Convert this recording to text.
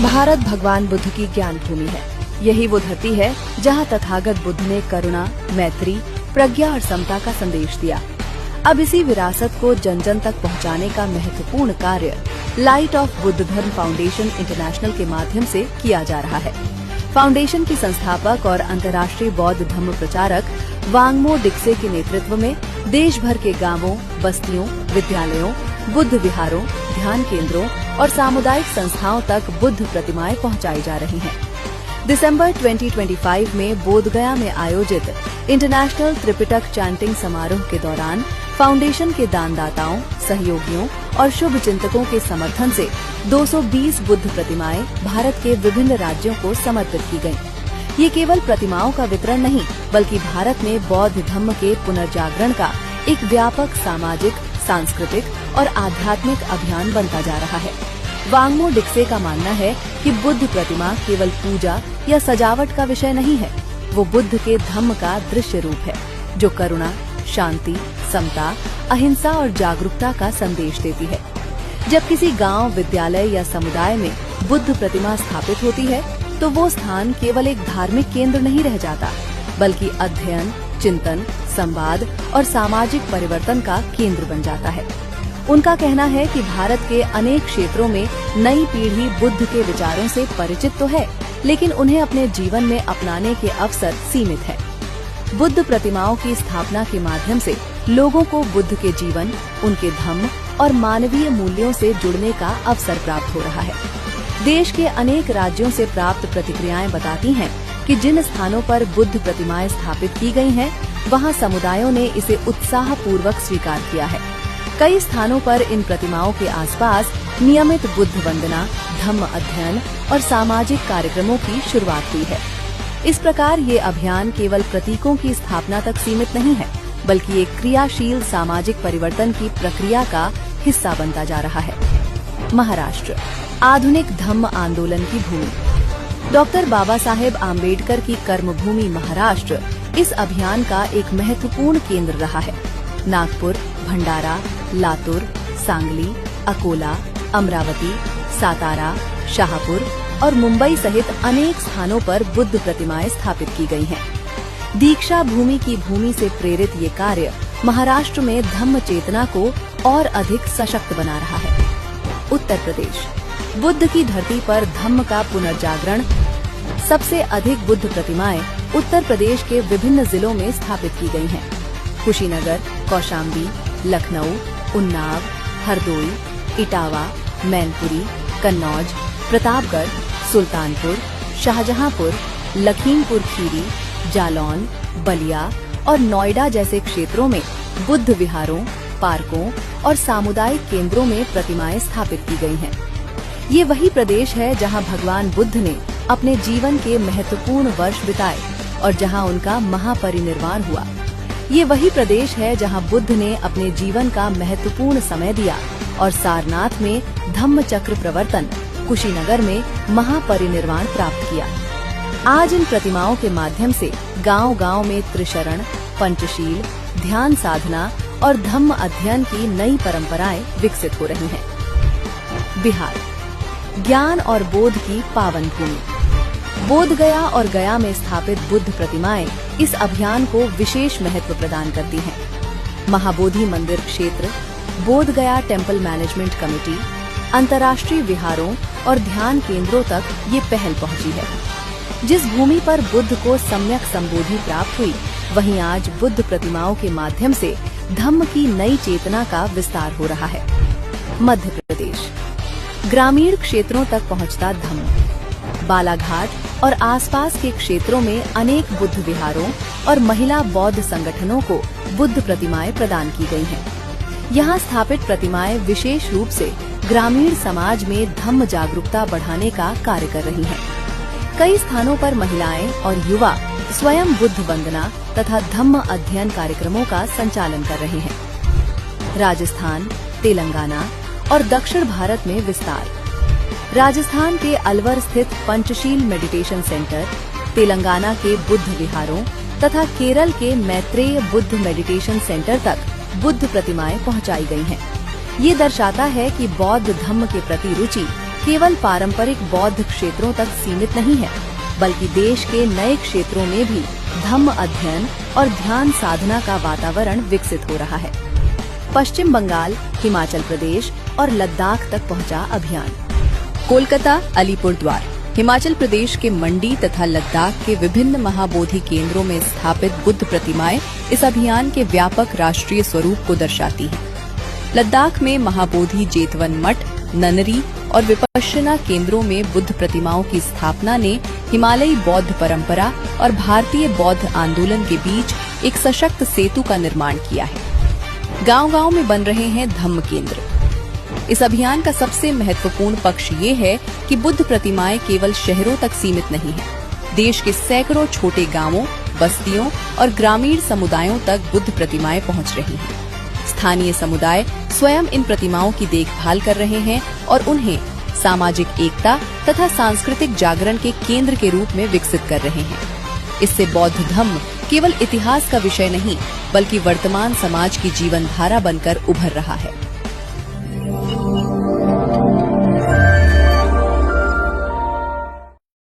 भारत भगवान बुद्ध की ज्ञान भूमि है। यही वो धरती है जहाँ तथागत बुद्ध ने करुणा, मैत्री, प्रज्ञा और समता का संदेश दिया। अब इसी विरासत को जन जन तक पहुँचाने का महत्वपूर्ण कार्य लाइट ऑफ बुद्ध धर्म फाउंडेशन इंटरनेशनल के माध्यम से किया जा रहा है। फाउंडेशन की संस्थापक और अंतर्राष्ट्रीय बौद्ध धर्म प्रचारक वांगमो डिक्से के नेतृत्व में देश भर के गांवों, बस्तियों, विद्यालयों, बुद्ध विहारों, ध्यान केंद्रों और सामुदायिक संस्थाओं तक बुद्ध प्रतिमाएं पहुंचाई जा रही हैं। दिसंबर 2025 में बोधगया में आयोजित इंटरनेशनल त्रिपिटक चैंटिंग समारोह के दौरान फाउंडेशन के दानदाताओं, सहयोगियों और शुभ चिंतकों के समर्थन से 220 बुद्ध प्रतिमाएं भारत के विभिन्न राज्यों को समर्पित की गयीं। ये केवल प्रतिमाओं का वितरण नहीं, बल्कि भारत में बौद्ध धर्म के पुनर्जागरण का एक व्यापक सामाजिक, सांस्कृतिक और आध्यात्मिक अभियान बनता जा रहा है। वांगमो डिक्से का मानना है कि बुद्ध प्रतिमा केवल पूजा या सजावट का विषय नहीं है, वो बुद्ध के धम्म का दृश्य रूप है, जो करुणा, शांति, समता, अहिंसा और जागरूकता का संदेश देती है। जब किसी गांव, विद्यालय या समुदाय में बुद्ध प्रतिमा स्थापित होती है, तो वो स्थान केवल एक धार्मिक केंद्र नहीं रह जाता, बल्कि अध्ययन, चिंतन, संवाद और सामाजिक परिवर्तन का केंद्र बन जाता है। उनका कहना है कि भारत के अनेक क्षेत्रों में नई पीढ़ी बुद्ध के विचारों से परिचित तो है, लेकिन उन्हें अपने जीवन में अपनाने के अवसर सीमित है। बुद्ध प्रतिमाओं की स्थापना के माध्यम से लोगों को बुद्ध के जीवन, उनके धम्म और मानवीय मूल्यों से जुड़ने का अवसर प्राप्त हो रहा है। देश के अनेक राज्यों से प्राप्त प्रतिक्रियाएं बताती हैं कि जिन स्थानों पर बुद्ध प्रतिमाएं स्थापित की गई हैं, वहां समुदायों ने इसे उत्साहपूर्वक स्वीकार किया है। कई स्थानों पर इन प्रतिमाओं के आसपास नियमित बुद्ध वंदना, धम्म अध्ययन और सामाजिक कार्यक्रमों की शुरुआत हुई है। इस प्रकार ये अभियान केवल प्रतीकों की स्थापना तक सीमित नहीं है, बल्कि एक क्रियाशील सामाजिक परिवर्तन की प्रक्रिया का हिस्सा बनता जा रहा है। महाराष्ट्र, आधुनिक धम्म आंदोलन की भूमि। डॉक्टर बाबा साहेब आम्बेडकर की कर्मभूमि महाराष्ट्र इस अभियान का एक महत्वपूर्ण केंद्र रहा है। नागपुर, भंडारा, लातूर, सांगली, अकोला, अमरावती, सातारा, शाहपुर और मुंबई सहित अनेक स्थानों पर बुद्ध प्रतिमाएं स्थापित की गई हैं। दीक्षा भूमि की भूमि से प्रेरित ये कार्य महाराष्ट्र में धम्म चेतना को और अधिक सशक्त बना रहा है। उत्तर प्रदेश, बुद्ध की धरती पर धम्म का पुनर्जागरण। सबसे अधिक बुद्ध प्रतिमाएं उत्तर प्रदेश के विभिन्न जिलों में स्थापित की गई हैं। कुशीनगर, कौशाम्बी, लखनऊ, उन्नाव, हरदोई, इटावा, मैनपुरी, कन्नौज, प्रतापगढ़, सुल्तानपुर, शाहजहांपुर, लखीमपुर खीरी, जालौन, बलिया और नोएडा जैसे क्षेत्रों में बुद्ध विहारों, पार्कों और सामुदायिक केंद्रों में प्रतिमाएं स्थापित की गई हैं। ये वही प्रदेश है जहां भगवान बुद्ध ने अपने जीवन के महत्वपूर्ण वर्ष बिताए और जहां उनका महापरिनिर्वाण हुआ। ये वही प्रदेश है जहां बुद्ध ने अपने जीवन का महत्वपूर्ण समय दिया और सारनाथ में धम्म चक्र प्रवर्तन, कुशीनगर में महापरिनिर्वाण प्राप्त किया। आज इन प्रतिमाओं के माध्यम से गांव-गांव में त्रिशरण, पंचशील, ध्यान साधना और धम्म अध्ययन की नई परंपराएं विकसित हो रही हैं। बिहार, ज्ञान और बोध की पावन भूमि। बोधगया और गया में स्थापित बुद्ध प्रतिमाएं इस अभियान को विशेष महत्व प्रदान करती हैं। महाबोधि मंदिर क्षेत्र, बोधगया टेम्पल मैनेजमेंट कमेटी, अंतर्राष्ट्रीय विहारों और ध्यान केंद्रों तक ये पहल पहुंची है। जिस भूमि पर बुद्ध को सम्यक संबोधि प्राप्त हुई, वहीं आज बुद्ध प्रतिमाओं के माध्यम से धम्म की नई चेतना का विस्तार हो रहा है। मध्य प्रदेश, ग्रामीण क्षेत्रों तक पहुंचता धम्म। बालाघाट और आसपास के क्षेत्रों में अनेक बुद्ध विहारों और महिला बौद्ध संगठनों को बुद्ध प्रतिमाएं प्रदान की गई हैं। यहाँ स्थापित प्रतिमाएं विशेष रूप से ग्रामीण समाज में धम्म जागरूकता बढ़ाने का कार्य कर रही हैं। कई स्थानों पर महिलाएं और युवा स्वयं बुद्ध वंदना तथा धम्म अध्ययन कार्यक्रमों का संचालन कर रहे हैं। राजस्थान, तेलंगाना और दक्षिण भारत में विस्तार। राजस्थान के अलवर स्थित पंचशील मेडिटेशन सेंटर, तेलंगाना के बुद्ध विहारों तथा केरल के मैत्रेय बुद्ध मेडिटेशन सेंटर तक बुद्ध प्रतिमाएं पहुंचाई गई हैं। ये दर्शाता है कि बौद्ध धम्म के प्रति रुचि केवल पारंपरिक बौद्ध क्षेत्रों तक सीमित नहीं है, बल्कि देश के नए क्षेत्रों में भी धम्म अध्ययन और ध्यान साधना का वातावरण विकसित हो रहा है। पश्चिम बंगाल, हिमाचल प्रदेश और लद्दाख तक पहुंचा अभियान। कोलकाता, अलीपुरद्वार, हिमाचल प्रदेश के मंडी तथा लद्दाख के विभिन्न महाबोधि केंद्रों में स्थापित बुद्ध प्रतिमाएं इस अभियान के व्यापक राष्ट्रीय स्वरूप को दर्शाती हैं। लद्दाख में महाबोधि जेतवन मठ, ननरी और विपश्यना केंद्रों में बुद्ध प्रतिमाओं की स्थापना ने हिमालयी बौद्ध परंपरा और भारतीय बौद्ध आंदोलन के बीच एक सशक्त सेतु का निर्माण किया है। गांव-गांव में बन रहे हैं धम्म केंद्र। इस अभियान का सबसे महत्वपूर्ण पक्ष ये है कि बुद्ध प्रतिमाएं केवल शहरों तक सीमित नहीं हैं। देश के सैकड़ों छोटे गांवों, बस्तियों और ग्रामीण समुदायों तक बुद्ध प्रतिमाएं पहुंच रही हैं। स्थानीय समुदाय स्वयं इन प्रतिमाओं की देखभाल कर रहे हैं और उन्हें सामाजिक एकता तथा सांस्कृतिक जागरण के केंद्र के रूप में विकसित कर रहे हैं। इससे बौद्ध धम्म केवल इतिहास का विषय नहीं, बल्कि वर्तमान समाज की जीवन धारा बनकर उभर रहा है।